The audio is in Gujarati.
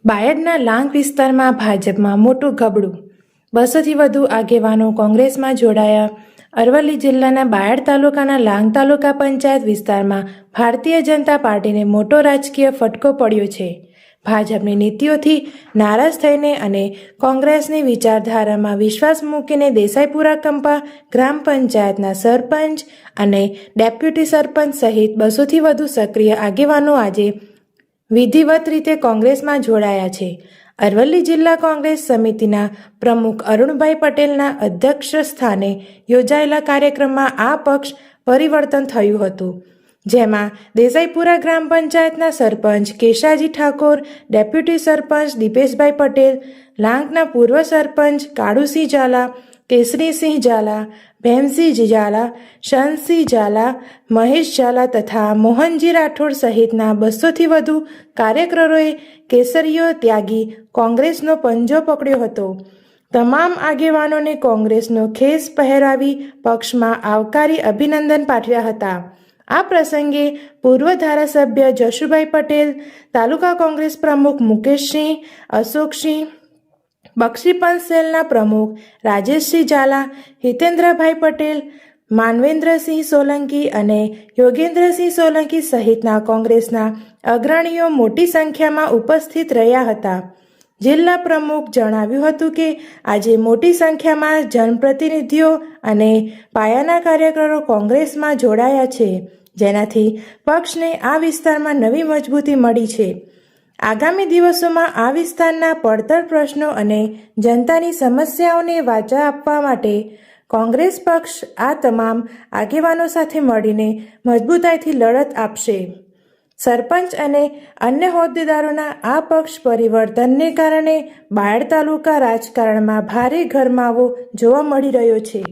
બાયડના લાંગ વિસ્તારમાં ભાજપમાં મોટું ગબડું, 200થી વધુ આગેવાનો કોંગ્રેસમાં જોડાયા. અરવલ્લી જિલ્લાના બાયડ તાલુકાના લાંગ તાલુકા પંચાયત વિસ્તારમાં ભારતીય જનતા પાર્ટીને મોટો રાજકીય ફટકો પડ્યો છે. ભાજપની નીતિઓથી નારાજ થઈને અને કોંગ્રેસની વિચારધારામાં વિશ્વાસ મૂકીને દેસાઈપુરા કંપા ગ્રામ પંચાયતના સરપંચ અને ડેપ્યુટી સરપંચ સહિત 200થી વધુ સક્રિય આગેવાનો આજે વિધિવત રીતે કોંગ્રેસમાં જોડાયા છે. અરવલ્લી જિલ્લા કોંગ્રેસ સમિતિના પ્રમુખ અરુણભાઈ પટેલના અધ્યક્ષ સ્થાને યોજાયેલા કાર્યક્રમમાં આ પક્ષ પરિવર્તન થયું હતું, જેમાં દેસાઈપુરા ગ્રામ પંચાયતના સરપંચ કેશાજી ઠાકોર, ડેપ્યુટી સરપંચ દીપેશભાઈ પટેલ, લાંગના પૂર્વ સરપંચ કાળુસિંહ ઝાલા, કેસરીસિંહ ઝાલા, ભેમસિંહ ઝાલા, શાનસિંહ ઝાલા, મહેશ ઝાલા તથા મોહનજી રાઠોડ સહિતના 200થી વધુ કાર્યકરોએ કેસરીઓ ત્યાગી કોંગ્રેસનો પંજો પકડ્યો હતો. તમામ આગેવાનોને કોંગ્રેસનો ખેસ પહેરાવી પક્ષમાં આવકારી અભિનંદન પાઠવ્યા હતા. આ પ્રસંગે પૂર્વ ધારાસભ્ય જશુભાઈ પટેલ, તાલુકા કોંગ્રેસ પ્રમુખ મુકેશસિંહ, અશોકસિંહ, બક્ષીપંચ સેલના પ્રમુખ રાજેશસિંહ ઝાલા, હિતેન્દ્રભાઈ પટેલ, માનવેન્દ્રસિંહ સોલંકી અને યોગેન્દ્રસિંહ સોલંકી સહિતના કોંગ્રેસના અગ્રણીઓ મોટી સંખ્યામાં ઉપસ્થિત રહ્યા હતા. જિલ્લા પ્રમુખ જણાવ્યું હતું કે આજે મોટી સંખ્યામાં જનપ્રતિનિધિઓ અને પાયાના કાર્યકરો કોંગ્રેસમાં જોડાયા છે, જેનાથી પક્ષને આ વિસ્તારમાં નવી મજબૂતી મળી છે. આગામી દિવસોમાં આ વિસ્તારના પડતર પ્રશ્નો અને જનતાની સમસ્યાઓને વાચા આપવા માટે કોંગ્રેસ પક્ષ આ તમામ આગેવાનો સાથે મળીને મજબૂતાઈથી લડત આપશે. સરપંચ અને અન્ય હોદ્દેદારોના આ પક્ષ પરિવર્તનને કારણે બાયડ તાલુકા રાજકારણમાં ભારે ગરમાવો જોવા મળી રહ્યો છે.